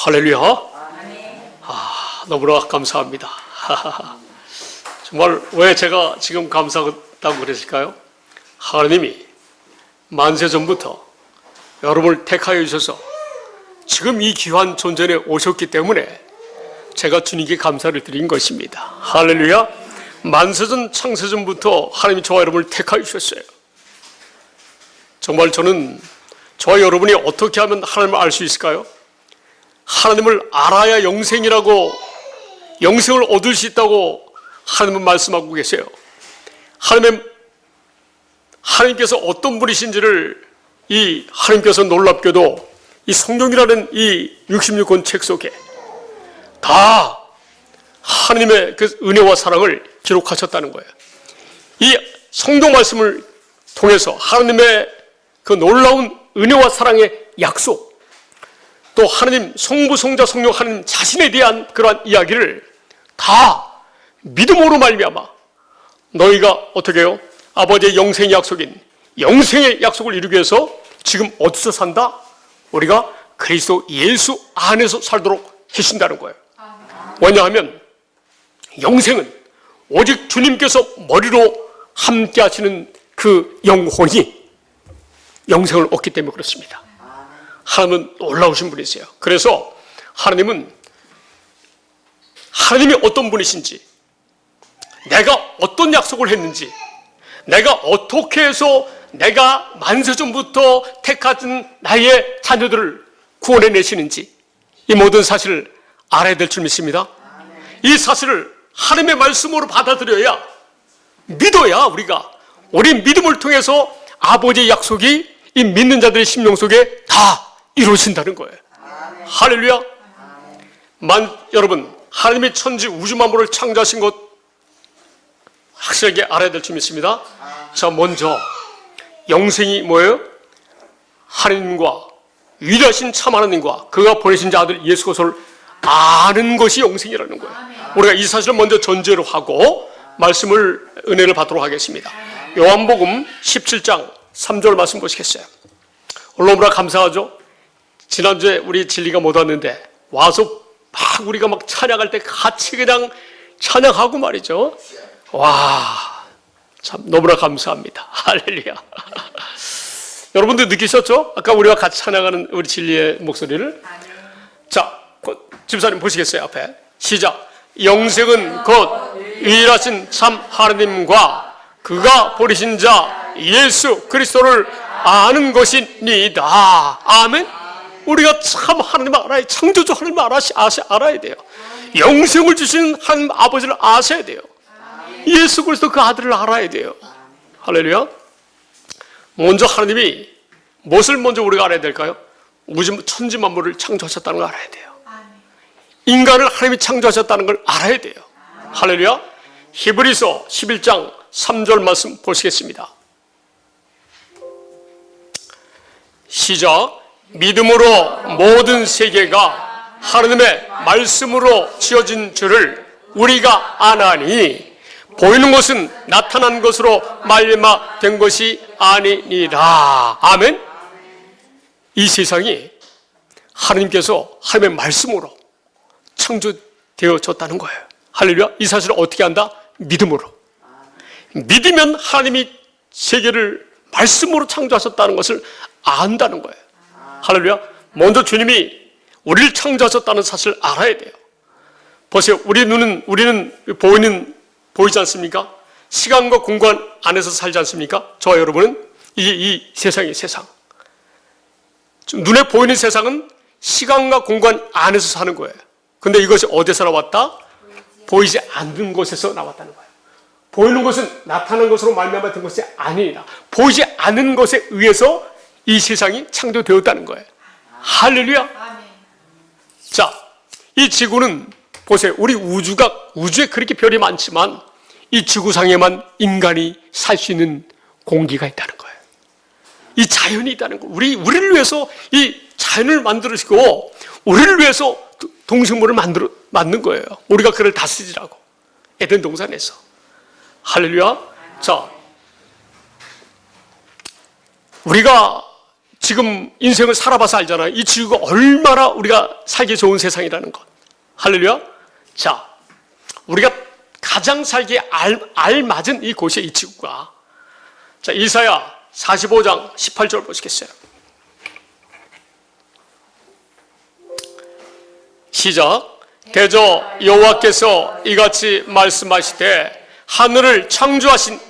할렐루야. 너무나 감사합니다. 정말 왜 제가 지금 감사하다고 그랬을까요? 하나님이 만세 전부터 여러분을 택하여 주셔서 지금 이 귀한 존전에 오셨기 때문에 제가 주님께 감사를 드린 것입니다. 할렐루야. 만세전 창세전부터 하나님이 저와 여러분을 택하여 주셨어요. 정말 저는 저와 여러분이 어떻게 하면 하나님을 알 수 있을까요? 하나님을 알아야 영생을 얻을 수 있다고 하나님은 말씀하고 계세요. 하나님께서 어떤 분이신지를 이 하나님께서 놀랍게도 이 성경이라는 이 66권 책 속에 다 하나님의 그 은혜와 사랑을 기록하셨다는 거예요. 이 성경 말씀을 통해서 하나님의 그 놀라운 은혜와 사랑의 약속, 또 하나님 성부, 성자, 성령 하나님 자신에 대한 그러한 이야기를 다 믿음으로 말미암아 너희가 어떻게 해요? 아버지의 영생의 약속인 영생의 약속을 이루기 위해서 지금 어디서 산다? 우리가 그리스도 예수 안에서 살도록 해준다는 거예요. 왜냐하면 영생은 오직 주님께서 머리로 함께 하시는 그 영혼이 영생을 얻기 때문에 그렇습니다. 하나님은 놀라우신 분이세요. 그래서 하나님이 어떤 분이신지, 내가 어떤 약속을 했는지, 내가 어떻게 해서 내가 만세전부터 택하신 나의 자녀들을 구원해 내시는지 이 모든 사실을 알아야 될 줄 믿습니다. 이 사실을 하나님의 말씀으로 받아들여야, 믿어야 우리 믿음을 통해서 아버지의 약속이 이 믿는 자들의 심령 속에 다 이루어진다는 거예요. 할렐루야. 여러분, 하나님이 천지 우주 만물을 창조하신 것 확실하게 알아야 될 줄 믿습니다. 자, 먼저 영생이 뭐예요? 하나님과 위대하신 참 하나님과 그가 보내신 자 아들 예수 그리스도를 아는 것이 영생이라는 거예요. 우리가 이 사실을 먼저 전제로 하고 말씀을 은혜를 받도록 하겠습니다. 요한복음 17장 3절 말씀 보시겠어요? 너무나 감사하죠? 지난주에 우리 진리가 못 왔는데 와서 막 우리가 막 찬양할 때 같이 그냥 찬양하고 말이죠. 와, 참 너무나 감사합니다. 할렐루야. 여러분들 느끼셨죠? 아까 우리와 같이 찬양하는 우리 진리의 목소리를. 자, 집사님 보시겠어요? 앞에 시작. 영생은 곧 유일하신 참 하나님과 그가 보내신 자 예수 그리스도를 아는 것입니다. 아멘. 우리가 참 하나님을 알아야, 창조주 하나님을 알아야 돼요. 영생을 주신 하나님 아버지를 아셔야 돼요. 예수 그리스도 그 아들을 알아야 돼요. 할렐루야. 먼저 하나님이 무엇을 먼저 우리가 알아야 될까요? 천지 만물을 창조하셨다는 걸 알아야 돼요. 인간을 하나님이 창조하셨다는 걸 알아야 돼요. 할렐루야. 히브리서 11장 3절 말씀 보시겠습니다. 시작. 믿음으로 모든 세계가 하나님의 말씀으로 지어진 줄을 우리가 아나니 보이는 것은 나타난 것으로 말미암아 된 것이 아니니라. 아멘. 이 세상이 하나님께서 하나님의 말씀으로 창조되어졌다는 거예요. 할렐루야. 이 사실을 어떻게 한다? 믿음으로. 믿으면 하나님이 세계를 말씀으로 창조하셨다는 것을 안다는 거예요. 할렐루야. 먼저 주님이 우리를 창조하셨다는 사실을 알아야 돼요. 보세요. 우리는 보이지 않습니까? 시간과 공간 안에서 살지 않습니까? 저와 여러분은 이 세상이 세상. 눈에 보이는 세상은 시간과 공간 안에서 사는 거예요. 근데 이것이 어디서 나왔다? 보이지 않는 곳에서 나왔다는 거예요. 보이는 것은 나타난 것으로 말미암아 된 것이 아니라 보이지 않는 것에 의해서 이 세상이 창조되었다는 거예요. 할렐루야. 자, 이 지구는 보세요. 우리 우주에 그렇게 별이 많지만 이 지구상에만 인간이 살 수 있는 공기가 있다는 거예요. 이 자연이 있다는 거예요. 우리를 위해서 이 자연을 만들으시고 우리를 위해서 동식물을 만든 거예요. 우리가 그를 다스리라고. 에덴 동산에서. 할렐루야. 자, 우리가 지금 인생을 살아봐서 알잖아요. 이 지구가 얼마나 우리가 살기 좋은 세상이라는 것. 할렐루야. 자, 우리가 가장 살기에 알맞은 이 곳이 이 지구가. 자, 이사야 45장 18절 보시겠어요? 시작. 대저 여호와께서 이같이 말씀하시되 하늘을 창조하신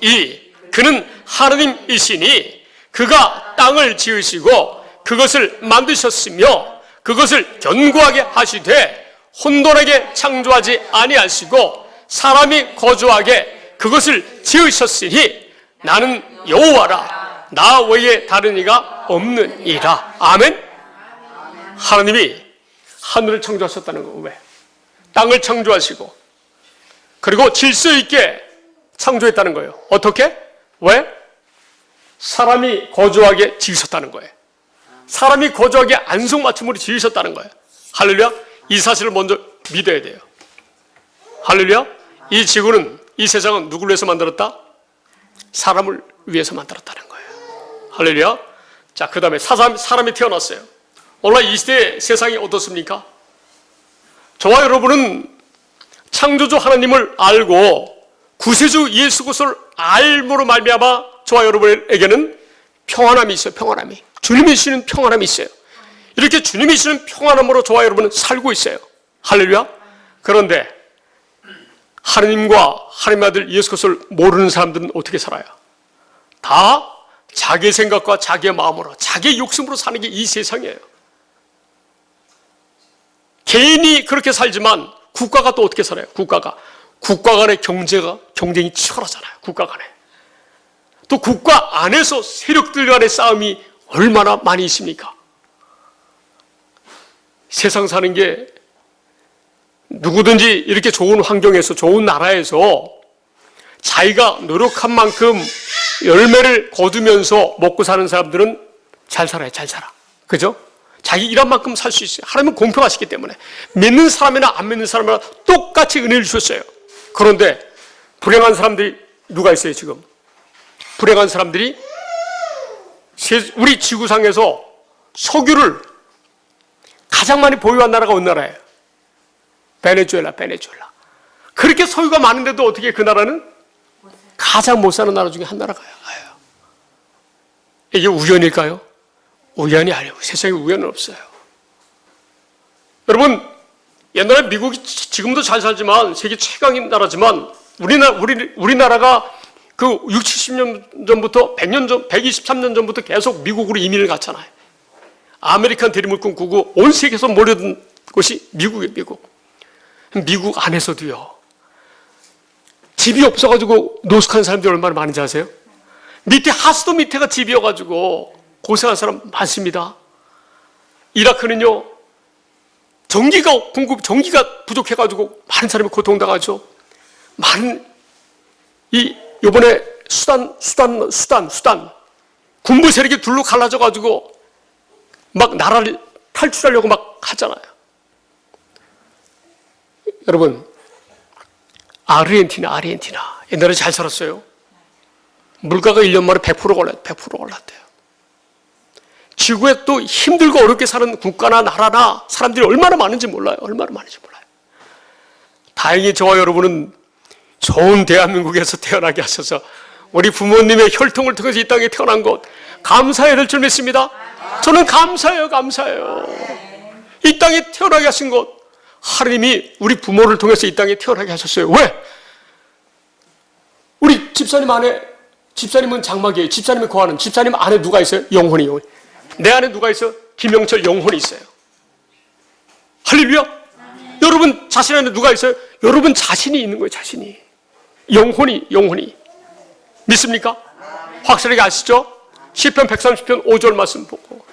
그는 하느님이시니 그가 땅을 지으시고 그것을 만드셨으며 그것을 견고하게 하시되 혼돈하게 창조하지 아니하시고 사람이 거주하게 그것을 지으셨으니 나는 여호와라 나 외에 다른 이가 없느니라. 아멘. 하나님이 하늘을 창조하셨다는 거. 왜? 땅을 창조하시고 그리고 질서 있게 창조했다는 거예요. 어떻게? 왜? 사람이 거주하게 지으셨다는 거예요. 사람이 거주하게 안성맞춤으로 지으셨다는 거예요. 할렐루야. 이 사실을 먼저 믿어야 돼요. 할렐루야. 이 지구는, 이 세상은 누구를 위해서 만들었다? 사람을 위해서 만들었다는 거예요. 할렐루야. 자, 그 다음에 사람이 태어났어요. 오늘 이 시대의 세상이 어떻습니까? 저와 여러분은 창조주 하나님을 알고 구세주 예수 그리스도를 알므로 말미암아 저와 여러분에게는 평안함이 있어요. 평안함이. 주님이 주시는 평안함이 있어요. 이렇게 주님이 주시는 평안함으로 저와 여러분은 살고 있어요. 할렐루야. 그런데 하나님과 하나님의 아들 예수 그리스도를 모르는 사람들은 어떻게 살아요? 다 자기의 생각과 자기의 마음으로, 자기의 욕심으로 사는 게 이 세상이에요. 개인이 그렇게 살지만 국가가 또 어떻게 살아요? 국가 간의 경쟁이 치열하잖아요. 국가 간에. 또 국가 안에서 세력들 간의 싸움이 얼마나 많이 있습니까? 세상 사는 게 누구든지 이렇게 좋은 환경에서, 좋은 나라에서 자기가 노력한 만큼 열매를 거두면서 먹고 사는 사람들은 잘 살아요. 잘 살아. 그죠? 자기 일한 만큼 살 수 있어요. 하나님은 공평하시기 때문에. 믿는 사람이나 안 믿는 사람이나 똑같이 은혜를 주셨어요. 그런데 불행한 사람들이 누가 있어요, 지금? 불행한 사람들이 우리 지구상에서 석유를 가장 많이 보유한 나라가 어느 나라예요? 베네수엘라. 그렇게 석유가 많은데도 어떻게 그 나라는 가장 못 사는 나라 중에 한 나라가요. 이게 우연일까요? 우연이 아니에요. 세상에 우연은 없어요. 여러분, 옛날에 미국이 지금도 잘 살지만 세계 최강인 나라지만 우리나라가 그 60, 70년 전부터 100년 전, 123년 전부터 계속 미국으로 이민을 갔잖아요. 아메리칸 대리물건 구고 온 세계에서 몰려든 곳이 미국이에요. 미국 안에서도요. 집이 없어가지고 노숙하는 사람들이 얼마나 많은지 아세요? 밑에 하수도 밑에가 집이어가지고 고생한 사람 많습니다. 이라크는요, 전기가 부족해가지고 많은 사람이 고통당하죠. 요번에 수단 군부 세력이 둘로 갈라져가지고 막 나라를 탈출하려고 막 하잖아요. 여러분, 아르헨티나 옛날에 잘 살았어요. 물가가 1년 만에 100% 올랐대요. 지구에 또 힘들고 어렵게 사는 국가나 나라나 사람들이 얼마나 많은지 몰라요. 다행히 저와 여러분은 좋은 대한민국에서 태어나게 하셔서 우리 부모님의 혈통을 통해서 이 땅에 태어난 것 감사해야 될 줄 믿습니다. 저는 감사해요. 이 땅에 태어나게 하신 것 하나님이 우리 부모를 통해서 이 땅에 태어나게 하셨어요. 왜? 우리 집사님은 장막이에요. 집사님이 거하는 집사님 안에 누가 있어요? 영혼이. 내 안에 누가 있어요? 김영철 영혼이 있어요. 할렐루야. 여러분 자신 안에 누가 있어요? 여러분 자신이 있는 거예요. 자신이. 영혼이. 믿습니까? 확실하게 아시죠? 시편 130편 5절 말씀 보고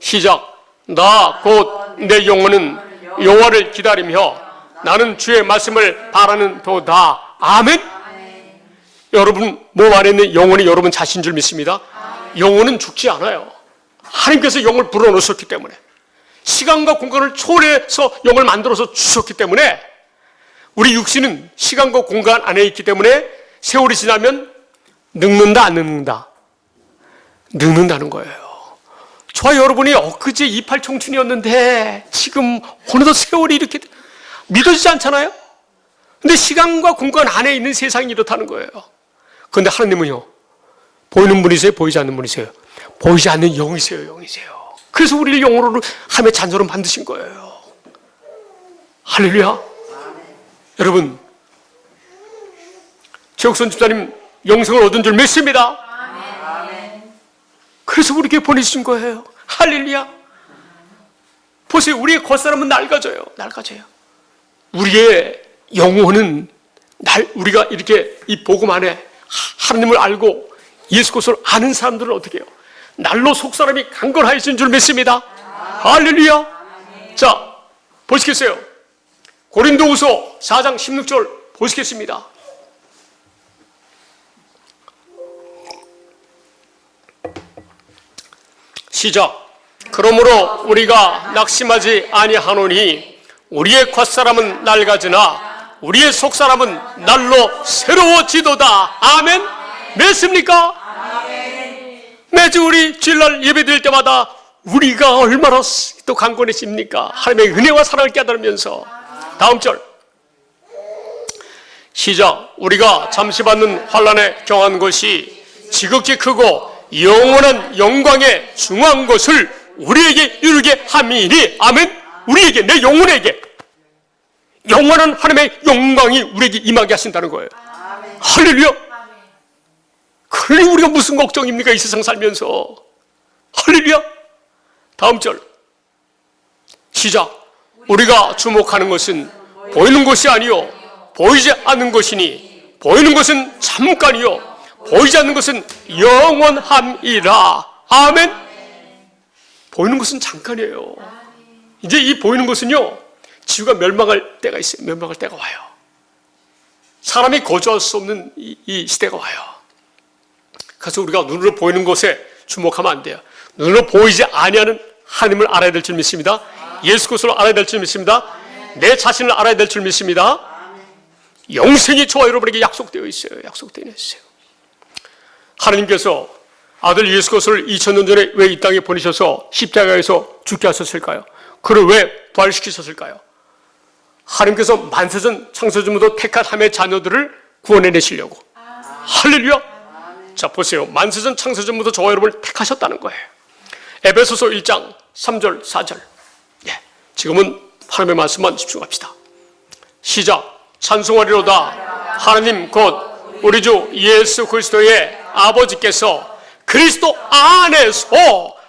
시작. 나 곧 내 영혼은 여호와를 기다리며 나는 주의 말씀을 바라는도다. 아멘. 여러분 몸 안에 있는 영혼이 여러분 자신인 줄 믿습니다. 영혼은 죽지 않아요. 하나님께서 영을 불어넣으셨기 때문에, 시간과 공간을 초월해서 영을 만들어서 주셨기 때문에, 우리 육신은 시간과 공간 안에 있기 때문에 세월이 지나면 늙는다, 안 늙는다? 늙는다는 거예요. 저와 여러분이 엊그제 28 청춘이었는데 지금 어느덧 세월이 이렇게 믿어지지 않잖아요? 근데 시간과 공간 안에 있는 세상이 이렇다는 거예요. 그런데 하나님은요, 보이는 분이세요? 보이지 않는 분이세요? 보이지 않는 영이세요, 영이세요. 그래서 우리를 영으로 하나님의 자녀로 만드신 거예요. 할렐루야. 여러분, 최옥선 집사님 영생을 얻은 줄 믿습니다. 그래서 우리에게 보내주신 거예요. 할렐루야. 보세요. 우리의 겉사람은 낡아져요. 낡아져요. 우리의 영혼은 우리가 이렇게 이 복음 안에 하나님을 알고 예수 그리스도를 아는 사람들은 어떻게 해요? 날로 속사람이 강건하여진 줄 믿습니다. 할렐루야. 자, 보시겠어요? 고린도후서 4장 16절 보시겠습니다. 시작. 그러므로 우리가 낙심하지 아니하노니 우리의 겉사람은 낡아지나 우리의 속사람은 날로 새로워지도다. 아멘. 믿습니까? 매주 우리 주일날 예배드릴 때마다 우리가 얼마나 또 강건해집니까? 하나님의 은혜와 사랑을 깨달으면서. 다음 절 시작. 우리가 잠시 받는 환난에 경한 것이 지극히 크고 영원한 영광에 중한 것을 우리에게 이루게 함이니. 아멘. 우리에게, 내 영혼에게 영원한 하나님의 영광이 우리에게 임하게 하신다는 거예요. 할렐루야. 그러니 우리가 무슨 걱정입니까? 이 세상 살면서. 할렐루야. 다음 절 시작. 우리가 주목하는 것은 보이는 것이 아니요 보이지 않는 것이니 보이는 것은 잠깐이요 보이지 않는 것은 영원함이라. 아멘. 보이는 것은 잠깐이에요. 이제 이 보이는 것은요, 지구가 멸망할 때가 있어요. 멸망할 때가 와요. 사람이 거주할 수 없는 이 시대가 와요. 그래서 우리가 눈으로 보이는 것에 주목하면 안 돼요. 눈으로 보이지 아니하는 하나님을 알아야 될 줄 믿습니다. 예수 그리스도를 알아야 될 줄 믿습니다. 내 자신을 알아야 될 줄 믿습니다. 영생이 저와 여러분에게 약속되어 있어요. 약속되어 있어요. 하나님께서 아들 예수 그리스도를 2000년 전에 왜 이 땅에 보내셔서 십자가에서 죽게 하셨을까요? 그를 왜 부활시키셨을까요? 하나님께서 만세전 창세전부터 택한 하나님의 자녀들을 구원해내시려고. 할렐루야. 자, 보세요. 만세전 창세전부터 저와 여러분을 택하셨다는 거예요. 에베소서 1장 3절 4절. 예, 지금은 하나님의 말씀만 집중합시다. 시작. 찬송하리로다. 하나님 곧 우리 주 예수 그리스도의 아버지께서 그리스도 안에서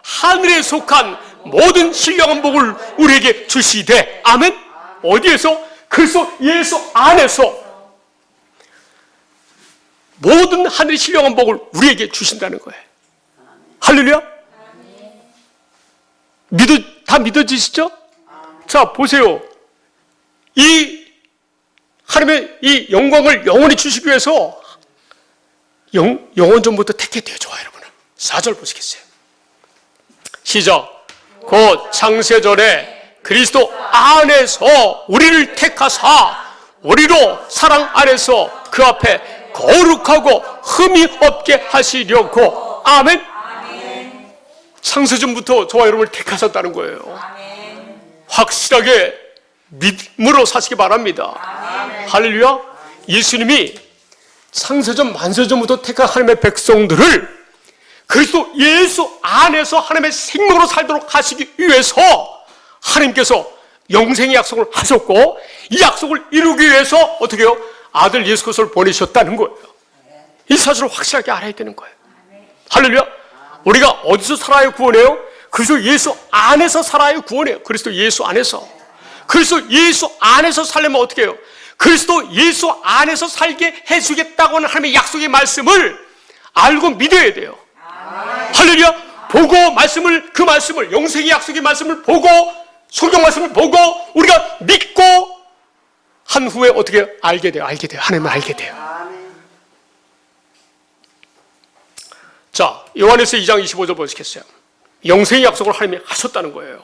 하늘에 속한 모든 신령한 복을 우리에게 주시되. 아멘. 어디에서? 그리스도 예수 안에서 모든 하늘의 신령한 복을 우리에게 주신다는 거예요. 할렐루야. 다 믿어지시죠? 자, 보세요. 이 하나님의 이 영광을 영원히 주시기 위해서 영원 전부터 택했대요. 저와 여러분은. 4절 보시겠어요? 시작. 곧 창세전에 그리스도 안에서 우리를 택하사 우리로 사랑 안에서 그 앞에 거룩하고 흠이 없게 하시려고. 아멘. 창세전부터 저와 여러분을 택하셨다는 거예요. 확실하게 믿음으로 사시기 바랍니다. 할렐루야. 예수님이 창세전 만세전부터 택한 하나님의 백성들을 그리스도 예수 안에서 하나님의 생명으로 살도록 하시기 위해서 하나님께서 영생의 약속을 하셨고, 이 약속을 이루기 위해서 어떻게 해요? 아들 예수 그리스도를 보내셨다는 거예요. 이 사실을 확실하게 알아야 되는 거예요. 할렐루야. 우리가 어디서 살아야 구원해요? 그리스도 예수 안에서 살아야 구원해요. 그리스도 예수 안에서. 그리스도 예수 안에서 살려면 어떻게 해요? 그리스도 예수 안에서 살게 해주겠다고 하는 하나님의 약속의 말씀을 알고 믿어야 돼요. 할렐루야. 보고 그 말씀을 영생의 약속의 말씀을 보고 성경 말씀을 보고 우리가 믿고 한 후에 어떻게 알게 돼요? 하나님을 알게 돼요. 자, 요한에서 2장 25절 보시겠어요? 영생의 약속을 하나님이 하셨다는 거예요.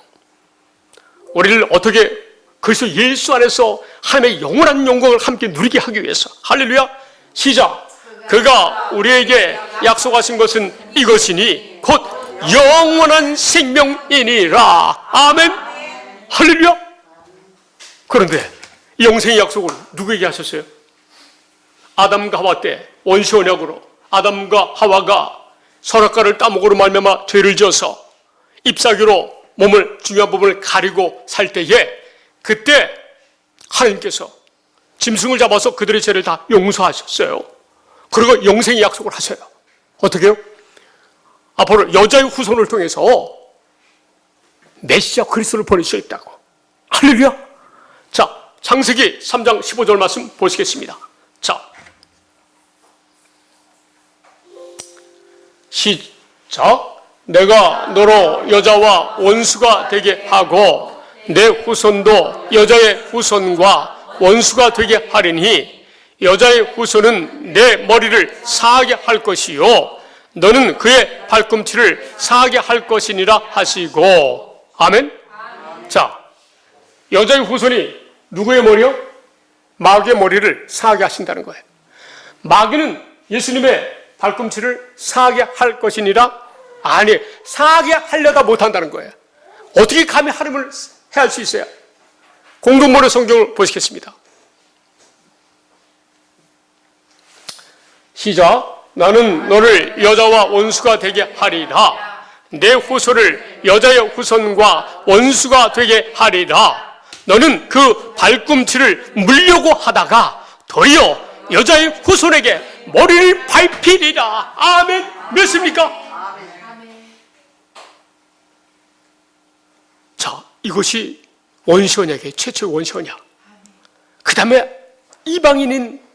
우리를 어떻게 그래서 예수 안에서 하나님의 영원한 영광을 함께 누리게 하기 위해서. 할렐루야. 시작. 그가 우리에게 약속하신 것은 이것이니 곧 영원한 생명이니라. 아멘. 할렐루야. 그런데 이 영생의 약속을 누구에게 하셨어요? 아담과 하와 때 원시 언약으로 아담과 하와가 선악과를 따먹으로 말미암아 죄를 지어서 잎사귀로 몸을 중요한 부분을 가리고 살 때에 그때 하나님께서 짐승을 잡아서 그들의 죄를 다 용서하셨어요. 그리고 영생의 약속을 하셔요. 어떻게 해요? 앞으로 여자의 후손을 통해서 메시아 그리스도를 보내주셨다고. 할렐루야. 자, 창세기 3장 15절 말씀 보시겠습니다. 자, 시작. 내가 너로 여자와 원수가 되게 하고 내 후손도 여자의 후손과 원수가 되게 하리니 여자의 후손은 내 머리를 상하게 할 것이요 너는 그의 발꿈치를 상하게 할 것이니라 하시고. 아멘. 자, 여자의 후손이 누구의 머리요? 마귀의 머리를 상하게 하신다는 거예요. 마귀는 예수님의 발꿈치를 상하게 할 것이니라? 아니, 상하게 하려다 못한다는 거예요. 어떻게 감히 하나님을 해할 수 있어요? 공동번역 성경을 보시겠습니다. 시작. 나는 너를 여자와 원수가 되게 하리라. 내 후손을 여자의 후손과 원수가 되게 하리라. 너는 그 발꿈치를 물려고 하다가 도리어 여자의 후손에게 머리를 밟히리라. 아멘. 몇입니까? 자, 이것이 원시언약의 최초의 원시언약. 그 다음에 이방인인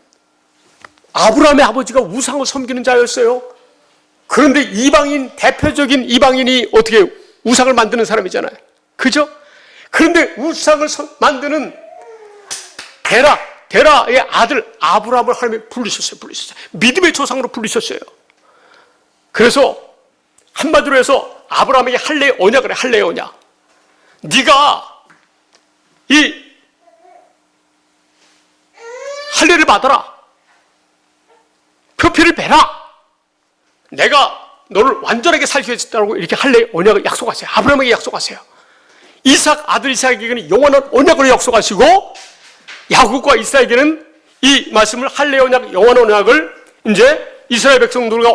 아브라함의 아버지가 우상을 섬기는 자였어요. 그런데 이방인, 대표적인 이방인이 어떻게 우상을 만드는 사람이잖아요. 그죠? 그런데 우상을 만드는 데라의 아들 아브라함을 하나님이 부르셨어요. 믿음의 조상으로 부르셨어요. 그래서 한마디로 해서 아브라함에게 할례의 언약을 해. 할례의 언약. 네가 이 할례를 받아라. 표피를 베라. 내가 너를 완전하게 살게 해주겠다고 이렇게 할례의 언약을 약속하세요. 아브라함에게 약속하세요. 이삭 아들 이삭에게는 영원한 언약을 약속하시고 야곱과 이스라엘에게는 이 말씀을 할례의 언약, 영원한 언약을 이제 이스라엘 백성들과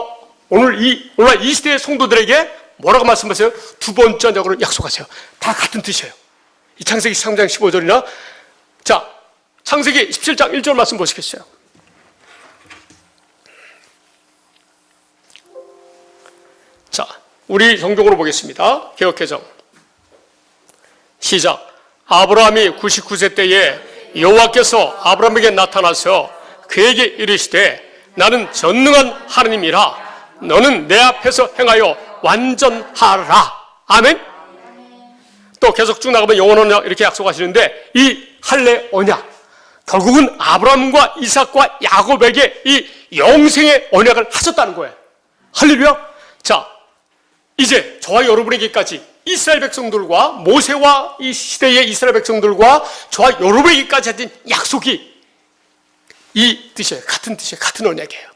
오늘 이 시대의 성도들에게 뭐라고 말씀하세요? 두 번째 언약으로 약속하세요. 다 같은 뜻이에요. 이 창세기 3장 15절이나 자, 창세기 17장 1절 말씀 보시겠어요? 자, 우리 성경으로 보겠습니다. 개역개정. 시작. 아브라함이 99세 때에 여호와께서 아브라함에게 나타나서 그에게 이르시되 나는 전능한 하나님이라 너는 내 앞에서 행하여 완전하라. 아멘. 또 계속 쭉 나가면 영원한 언약 이렇게 약속하시는데 이 할례 언약 결국은 아브라함과 이삭과 야곱에게 이 영생의 언약을 하셨다는 거예요. 할렐루야. 자, 이제 저와 여러분에게까지 이스라엘 백성들과 모세와 이 시대의 이스라엘 백성들과 저와 여러분에게까지 하신 약속이 이 뜻이에요. 같은 뜻이에요. 같은 언약이에요.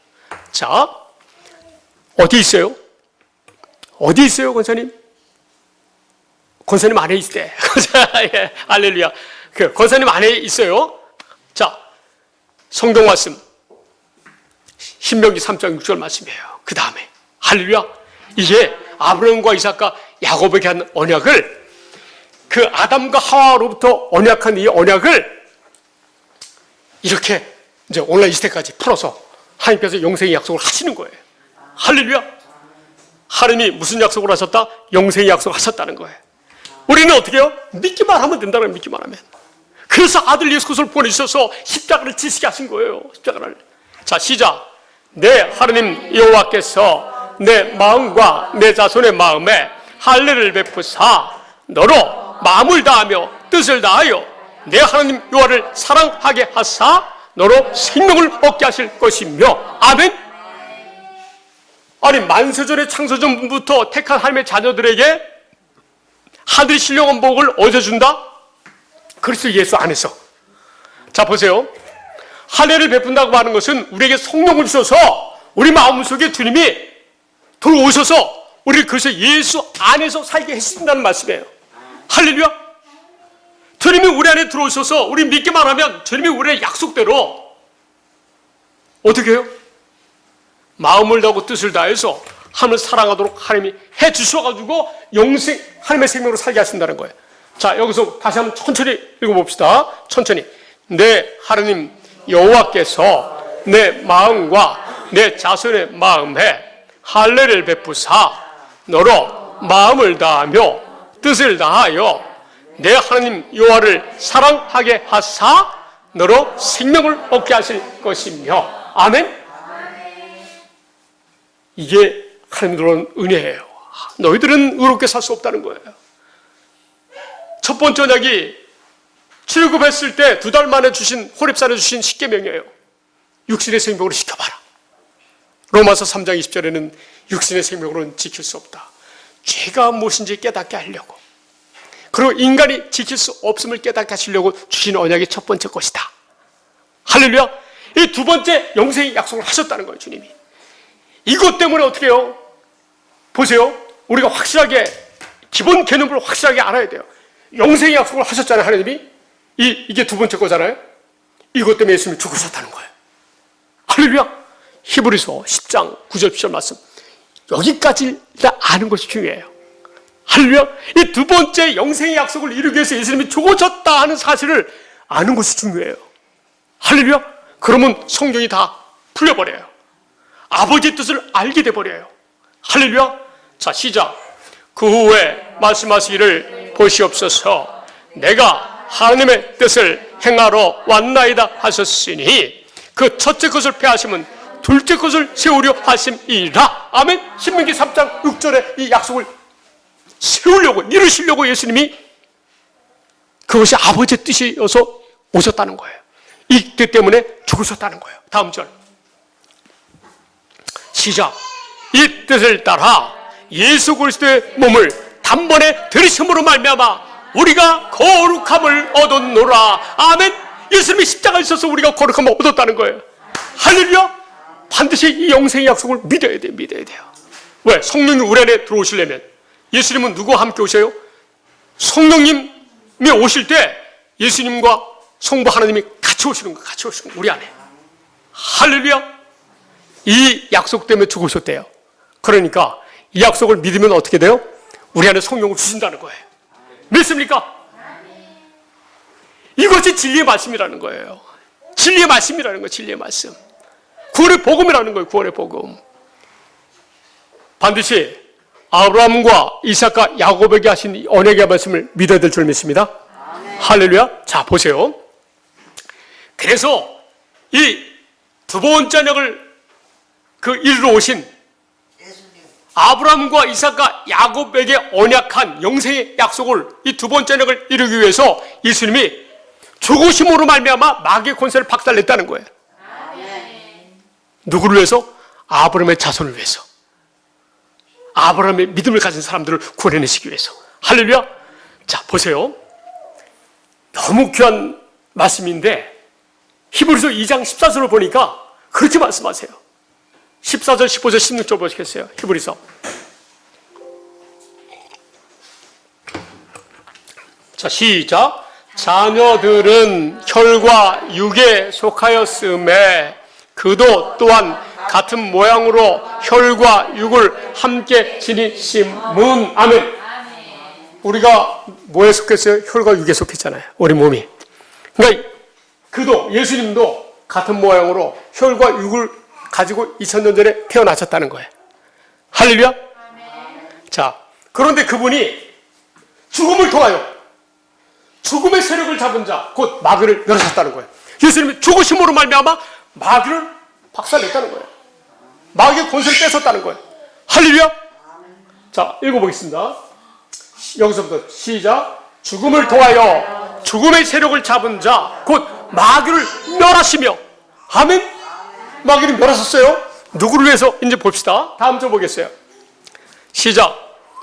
자, 어디 있어요? 어디 있어요, 권사님? 권사님 안에 있대. 예, 할렐루야. 권사님 안에 있어요. 자, 성경 말씀. 신명기 3장 6절 말씀이에요. 그 다음에 할렐루야. 이게 아브라함과 이삭과 야곱에게 한 언약을 그 아담과 하와로부터 언약한 이 언약을 이렇게 이제 오늘 이 시대까지 풀어서 하나님께서 영생의 약속을 하시는 거예요. 할렐루야. 하나님이 무슨 약속을 하셨다? 영생의 약속을 하셨다는 거예요. 우리는 어떻게 해요? 믿기만 하면 된다는 거예요. 믿기만 하면. 그래서 아들 예수 그리스도를 보내주셔서 십자가를 지시게 하신 거예요. 십자가를. 자, 시작. 내 하나님 여호와께서 내 마음과 내 자손의 마음에 할례를 베푸사 너로 마음을 다하며 뜻을 다하여 내 하나님 여호와를 사랑하게 하사 너로 생명을 얻게 하실 것이며. 아멘. 아니, 만세전의 창세전부터 택한 하나님의 자녀들에게 하늘의 신령한 복을 어디서 준다? 그리스도 예수 안에서. 자, 보세요. 할례를 베푼다고 하는 것은 우리에게 성령을 주셔서 우리 마음속에 주님이 들어오셔서 우리를 그래서 예수 안에서 살게 해주신다는 말씀이에요. 할렐루야. 주님이 우리 안에 들어오셔서 우리 믿기만 하면 주님이 우리의 약속대로 어떻게 해요? 마음을 다하고 뜻을 다해서 하나님을 사랑하도록 하나님이 해주셔가지고 영생, 하나님의 생명으로 살게 하신다는 거예요. 자, 여기서 다시 한번 천천히 읽어봅시다. 천천히. 내 하나님 여호와께서 내 마음과 내 자손의 마음에 할례를 베푸사 너로 마음을 다하며 뜻을 다하여 내 하나님 여호와를 사랑하게 하사 너로 생명을 얻게 하실 것이며. 아멘. 이게 하나님으로는 은혜예요. 너희들은 의롭게 살 수 없다는 거예요. 첫 번째 언약이 출굽했을 때 2달 만에 주신 호렙산에 주신 십계명이에요. 육신의 생명으로 지켜봐라. 로마서 3장 20절에는 육신의 생명으로는 지킬 수 없다. 죄가 무엇인지 깨닫게 하려고, 그리고 인간이 지킬 수 없음을 깨닫게 하시려고 주신 언약이 첫 번째 것이다. 할렐루야. 이 두 번째 영생의 약속을 하셨다는 거예요. 주님이. 이것 때문에 어떻게 해요? 보세요. 우리가 확실하게 기본 개념을 확실하게 알아야 돼요. 영생의 약속을 하셨잖아요. 하나님이. 이게 두 번째 거잖아요. 이것 때문에 예수님이 죽으셨다는 거예요. 할렐루야. 히브리서 10장 9절 10절 말씀. 여기까지 아는 것이 중요해요. 할렐루야. 이 두 번째 영생의 약속을 이루기 위해서 예수님이 죽으셨다 하는 사실을 아는 것이 중요해요. 할렐루야. 그러면 성경이 다 풀려버려요. 아버지의 뜻을 알게 돼버려요. 할렐루야. 자, 시작. 그 후에 말씀하시기를 보시옵소서. 내가 하나님의 뜻을 행하러 왔나이다 하셨으니 그 첫째 것을 폐하시면 둘째 것을 세우려 하심이라. 아멘. 신명기 3장 6절에 이 약속을 세우려고, 이루시려고 예수님이, 그것이 아버지의 뜻이어서 오셨다는 거예요. 이 뜻 때문에 죽으셨다는 거예요. 다음 절 시작. 이 뜻을 따라 예수 그리스도의 몸을 단번에 들이심으로 말미암아 우리가 거룩함을 얻었노라. 아멘. 예수님이 십자가에 있어서 우리가 거룩함을 얻었다는 거예요. 할렐루야. 반드시 이 영생의 약속을 믿어야 돼요. 믿어야 돼요. 왜? 성령이 우리 안에 들어오시려면. 예수님은 누구와 함께 오셔요? 성령님이 오실 때 예수님과 성부 하나님이 같이 오시는 거예요. 같이 오시는 거예요. 우리 안에. 할렐루야. 이 약속 때문에 죽으셨대요. 그러니까 이 약속을 믿으면 어떻게 돼요? 우리 안에 성령을 주신다는 거예요. 믿습니까? 이것이 진리의 말씀이라는 거예요. 진리의 말씀이라는 거예요. 진리의 말씀. 구원의 복음이라는 거예요. 구원의 복음. 반드시 아브라함과 이삭과 야곱에게 하신 언약의 말씀을 믿어야 될 줄 믿습니다. 할렐루야. 자, 보세요. 그래서 이 두 번째 언약을 이루러 오신 아브라함과 이삭과 야곱에게 언약한 영생의 약속을, 이 두 번째 언약을 이루기 위해서 예수님이 죽으심으로 말미암아 마귀의 권세를 박살냈다는 거예요. 누구를 위해서? 아브라함의 자손을 위해서. 아브라함의 믿음을 가진 사람들을 구원해내시기 위해서. 할렐루야. 자, 보세요. 너무 귀한 말씀인데 히브리서 2장 14절을 보니까 그렇게 말씀하세요. 14절, 15절, 16절 보시겠어요? 히브리서. 자, 시작. 자녀들은 혈과 육에 속하였음에 그도 또한 같은 모양으로 혈과 육을 함께 지니심은. 아멘. 우리가 뭐에 속했어요? 혈과 육에 속했잖아요. 우리 몸이. 그러니까 그도, 예수님도 같은 모양으로 혈과 육을 가지고 2000년 전에 태어나셨다는 거예요. 할렐루야. 자, 그런데 그분이 죽음을 통하여 죽음의 세력을 잡은 자, 곧 마귀를 멸하셨다는 거예요. 예수님이 죽으심으로 말미암아 마귀를 박살냈다는 거예요. 마귀의 권세를 뺏었다는 거예요. 할렐루야. 자, 읽어보겠습니다. 여기서부터 시작. 죽음을 통하여 죽음의 세력을 잡은 자, 곧 마귀를 멸하시며. 아멘. 마귀를 멸하셨어요. 누구를 위해서? 이제 봅시다. 다음 절 보겠어요. 시작.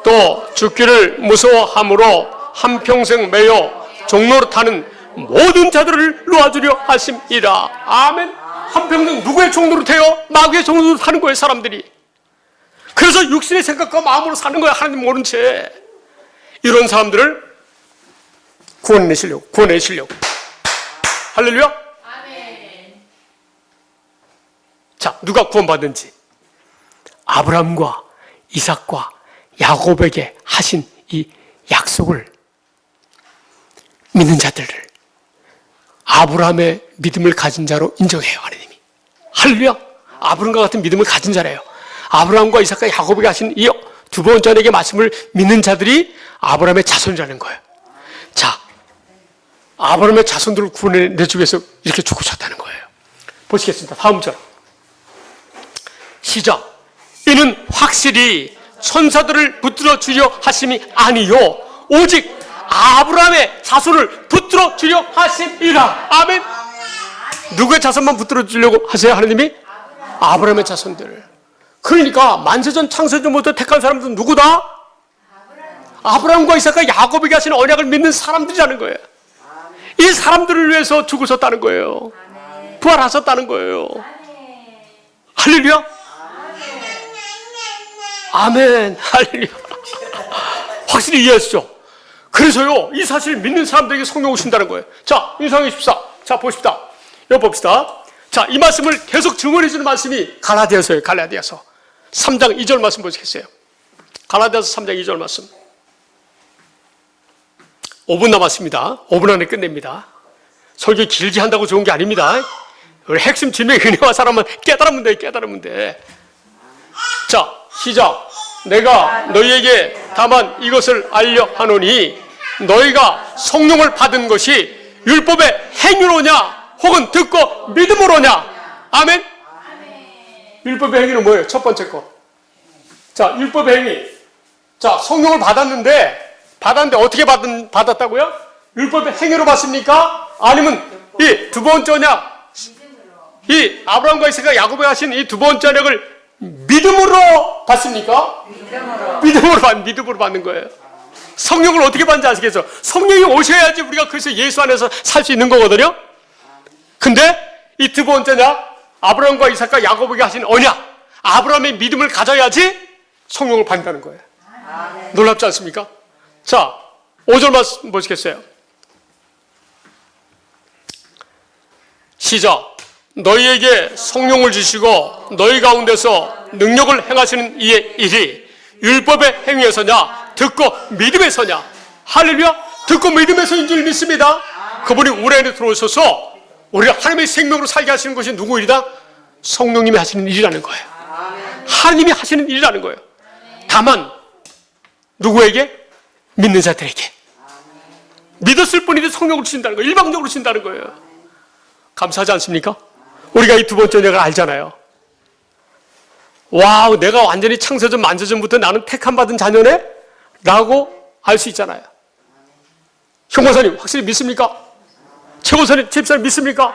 또 죽기를 무서워함으로 한평생 매여 종로로 타는 모든 자들을 놓아주려 하심이라. 아멘. 한평생 누구의 종노릇해요? 마귀의 종노릇 하는 거예요, 사람들이. 그래서 육신의 생각과 마음으로 사는 거예요, 하나님 모른 채. 이런 사람들을 구원내시려고. 할렐루야. 아멘. 자, 누가 구원받은지. 아브라함과 이삭과 야곱에게 하신 이 약속을 믿는 자들을 아브라함의 믿음을 가진 자로 인정해요, 하나님이. 할렐루야. 아브라함과 같은 믿음을 가진 자래요. 아브라함과 이삭과 야곱에게 하신 이 두 번째에게 말씀을 믿는 자들이 아브라함의 자손이라는 거예요. 자, 아브라함의 자손들을 구원해내주기 위해서 이렇게 죽으셨다는 거예요. 보시겠습니다. 다음 절. 시작. 이는 확실히 천사들을 붙들어 주려 하심이 아니요 오직 아브라함의 자손을 붙들어 주려 하심이라. 아멘. 누구의 자손만 붙들어 주려고 하세요, 하나님이? 아브라함의 자손들. 그러니까 만세전 창세전부터 택한 사람들은 누구다? 아브라함과 이삭과 야곱에게 하신 언약을 믿는 사람들이라는 거예요. 이 사람들을 위해서 죽으셨다는 거예요. 부활하셨다는 거예요. 할렐루야. 아멘. 할렐루야. 확실히 이해하시죠? 그래서요, 이 사실을 믿는 사람들에게 성령 오신다는 거예요. 자, 인상해 줍시다. 자, 봅시다. 여기 봅시다. 자, 이 말씀을 계속 증언해 주는 말씀이 갈라디아서예요. 갈라디아서 3장 2절 말씀 보시겠어요? 갈라디아서 3장 2절 말씀. 5분 남았습니다. 5분 안에 끝냅니다. 설교 길게 한다고 좋은 게 아닙니다. 우리 핵심 질명의 은혜와 사람은 깨달으면 돼, 깨달으면 돼. 자, 시작. 내가 너희에게 다만 이것을 알려 하노니 너희가 성령을 받은 것이 율법의 행위로냐 혹은 듣고 믿음으로냐. 아멘. 율법의 행위는 뭐예요? 첫 번째 거. 자, 율법의 행위. 자, 성령을 받았는데 어떻게 받았다고요? 율법의 행위로 받습니까? 아니면 이 두 번째냐? 이 아브라함과 이삭과 야곱에 하신 이 두 번째 언약을 믿음으로 받습니까? 믿음으로 받는 거예요. 성령을 어떻게 받는지 아시겠죠? 성령이 오셔야지 우리가 그래서 예수 안에서 살 수 있는 거거든요. 근데 이 두 번째냐? 아브라함과 이삭과 야곱에게 하신 언약, 아브라함의 믿음을 가져야지 성령을 받는다는 거예요. 놀랍지 않습니까? 자, 5절 말씀 보시겠어요? 시작. 너희에게 성령을 주시고 너희 가운데서 능력을 행하시는 이의 일이 율법의 행위에서냐 듣고 믿음에서냐. 할렐루야. 듣고 믿음에서인 줄 믿습니다. 그분이 우리 안에 들어오셔서 우리가 하나님의 생명으로 살게 하시는 것이 누구 일이다? 성령님이 하시는 일이라는 거예요. 하나님이 하시는 일이라는 거예요. 다만 누구에게? 믿는 자들에게. 믿었을 뿐인데 성령을 주신다는 거예요. 일방적으로 주신다는 거예요. 감사하지 않습니까? 우리가 이 두 번째 언약을 알잖아요. 와우, 내가 완전히 창세전 만세전부터 나는 택함 받은 자녀네? 라고 알 수 있잖아요. 형권사님 확실히 믿습니까? 최고사님, 집사님 믿습니까?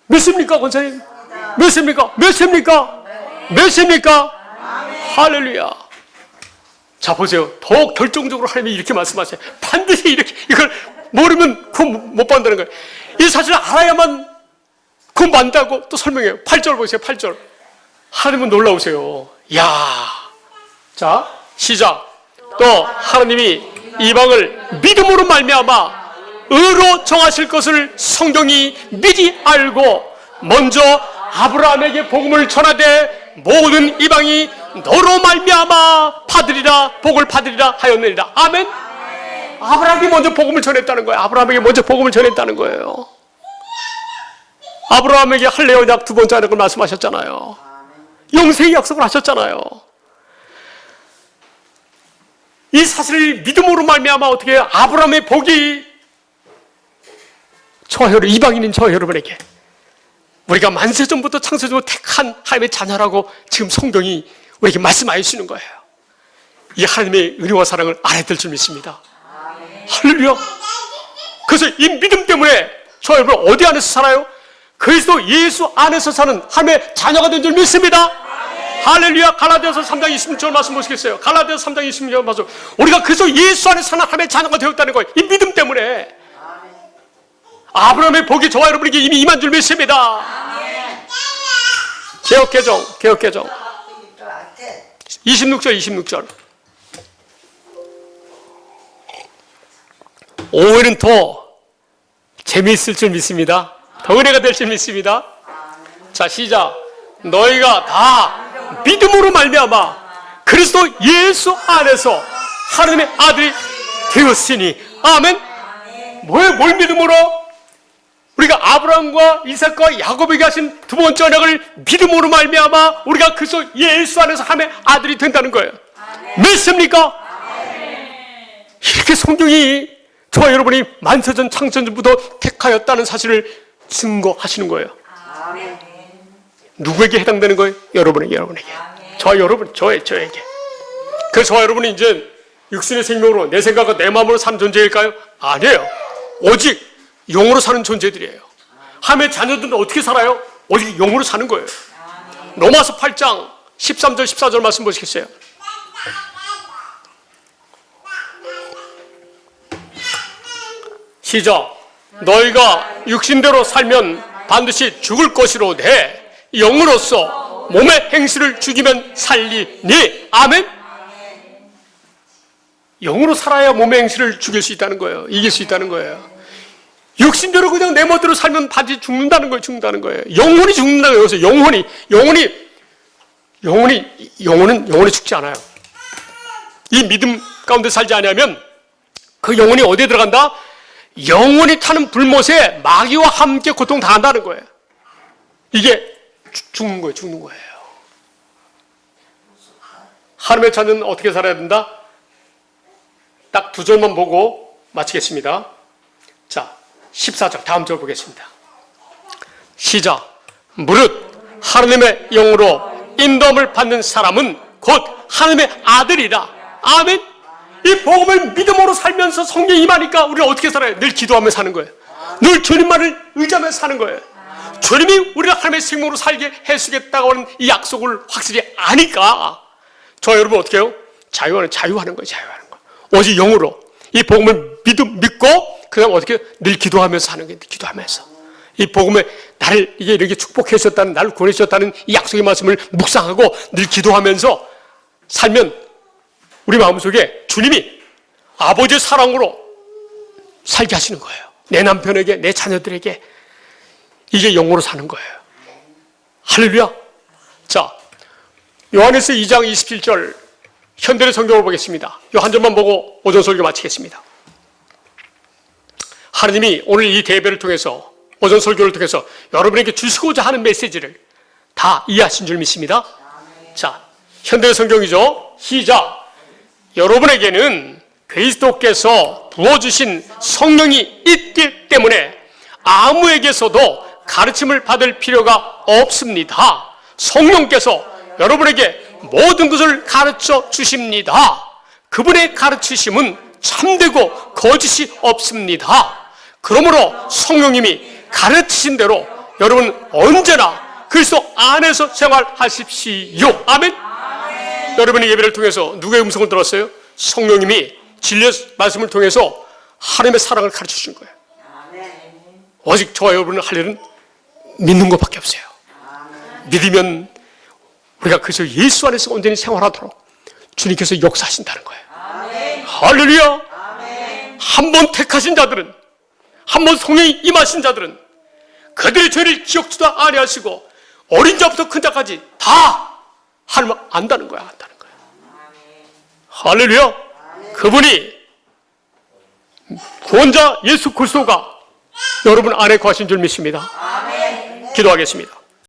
믿습니까, 권사님? 믿습니까? 믿습니까? 믿습니까? 할렐루야. 자, 보세요. 더욱 결정적으로 하나님이 이렇게 말씀하세요. 반드시 이렇게, 이걸 모르면 그건 못 받는다는 거예요. 이 사실을 알아야만 그건 받는다고 또 설명해요. 8절 보세요, 8절. 하나님은 놀라우세요. 이야. 자, 시작. 또 하나님이 이방을 믿음으로 말미암아 의로 정하실 것을 성경이 미리 알고 먼저 아브라함에게 복음을 전하되 모든 이방이 너로 말미암아 받으리라, 복을 받으리라 하였느니라. 아멘. 아브라함이 먼저 복음을 전했다는 거예요. 아브라함에게 먼저 복음을 전했다는 거예요. 아브라함에게 할례 언약 두 번째 언약을 말씀하셨잖아요. 영생의 약속을 하셨잖아요. 이 사실을 믿음으로 말미암아 어떻게 해요? 아브라함의 복이 이방인인 저 여러분에게, 우리가 만세전부터 창세전부터 택한 하나님의 자녀라고 지금 성경이 우리에게 말씀하여 주시는 거예요. 이 하나님의 은혜와 사랑을 알아야 될 줄 믿습니다. 할렐루야. 그래서 이 믿음 때문에 저 여러분 어디 안에서 살아요? 그리스도 예수 안에서 사는 하나님의 자녀가 된 줄 믿습니다. 할렐루야. 갈라디아서 3장 26절 말씀 보시겠어요? 갈라디아서 3장 26절 말씀. 우리가 그래서 예수 안에 사는 하나님의 자녀가 되었다는 거예요. 이 믿음 때문에. 아브라함의 복이 저와 여러분에게 이미 임한 줄 믿습니다. 개혁개정 26절. 오해는 더 재미있을 줄 믿습니다. 더 은혜가 될 줄 믿습니다. 자, 시작. 너희가 다 믿음으로 말미암아 그리스도 예수 안에서 하나님의 아들이 되었으니. 아멘. 뭘 믿음으로? 우리가 아브라함과 이삭과 야곱에게 하신 두 번째 언약을 믿음으로 말미암아 우리가 그리스도 예수 안에서 하나님의 아들이 된다는 거예요. 믿습니까? 이렇게 성경이 저와 여러분이 만세전 창세전부터 택하였다는 사실을 증거하시는 거예요. 누구에게 해당되는 거예요? 여러분에게. 저와 여러분, 저에게. 그래서 저와 여러분이 이제 육신의 생명으로 내 생각과 내 마음으로 사는 존재일까요? 아니에요. 오직 영으로 사는 존재들이에요. 하나님의 자녀들은 어떻게 살아요? 오직 영으로 사는 거예요. 로마서 8장 13절 14절 말씀 보시겠어요? 시작. 너희가 육신대로 살면 반드시 죽을 것이로되 영으로서 몸의 행실을 죽이면 살리니. 아멘. 영으로 살아야 몸의 행실을 죽일 수 있다는 거예요. 이길 수 있다는 거예요. 육신대로 그냥 내 멋대로 살면 반드시 죽는다는 거예요. 영혼이 죽는다는 거예요. 영혼은 죽지 않아요. 이 믿음 가운데 살지 않으면 그 영혼이 어디에 들어간다? 영혼이 타는 불못에 마귀와 함께 고통당한다는 거예요. 이게 죽는 거예요. 하나님의 자녀는 어떻게 살아야 된다? 딱 두 절만 보고 마치겠습니다. 자, 14절 다음 절 보겠습니다. 시작. 무릇 하나님의 영으로 인도함을 받는 사람은 곧 하나님의 아들이라. 아멘. 이 복음을 믿음으로 살면서 성령이 임하니까 우리는 어떻게 살아요? 늘 기도하며 사는 거예요. 늘 주님만을 의지하며 사는 거예요. 주님이 우리를 하나님의 생명으로 살게 해주겠다고 하는 이 약속을 확실히 아니까 저 여러분 어떻게 해요? 자유하는 거예요. 오직 영으로 이 복음을 믿고 그 다음 어떻게 늘 기도하면서 사는 거예요. 기도하면서 이 복음에 나를 이렇게 축복해 주셨다는, 나를 구원해 주셨다는 이 약속의 말씀을 묵상하고 늘 기도하면서 살면 우리 마음속에 주님이 아버지의 사랑으로 살게 하시는 거예요. 내 남편에게, 내 자녀들에게. 이게 영으로 사는 거예요. 할렐루야. 자, 요한에서 2장 27절 현대의 성경을 보겠습니다. 이 한 절만 보고 오전 설교 마치겠습니다. 하나님이 오늘 이 대회를 통해서, 오전 설교를 통해서 여러분에게 주시고자 하는 메시지를 다 이해하신 줄 믿습니다. 자, 현대의 성경이죠. 시작. 여러분에게는 그리스도께서 부어주신 성령이 있기 때문에 아무에게서도 가르침을 받을 필요가 없습니다. 성령께서 여러분에게 모든 것을 가르쳐 주십니다. 그분의 가르치심은 참되고 거짓이 없습니다. 그러므로 성령님이 가르치신 대로 여러분 언제나 그리스도 안에서 생활하십시오. 아멘. 여러분의 예배를 통해서 누구의 음성을 들었어요? 성령님이 진리의 말씀을 통해서 하나님의 사랑을 가르쳐 주신 거예요. 오직 저와 여러분은 할 일은 믿는 것밖에 없어요. 믿으면 우리가 그래서 예수 안에서 온전히 생활하도록 주님께서 역사하신다는 거예요. 할렐루야. 한 번 택하신 자들은, 한 번 성령이 임하신 자들은 그들의 죄를 기억지도 아니하시고 어린 자부터 큰 자까지 다 하나님을 안다는 거야. 할렐루야. 그분이 구원자 예수 그리스도가 여러분 안에 거하신 줄 믿습니다. 기도하겠습니다.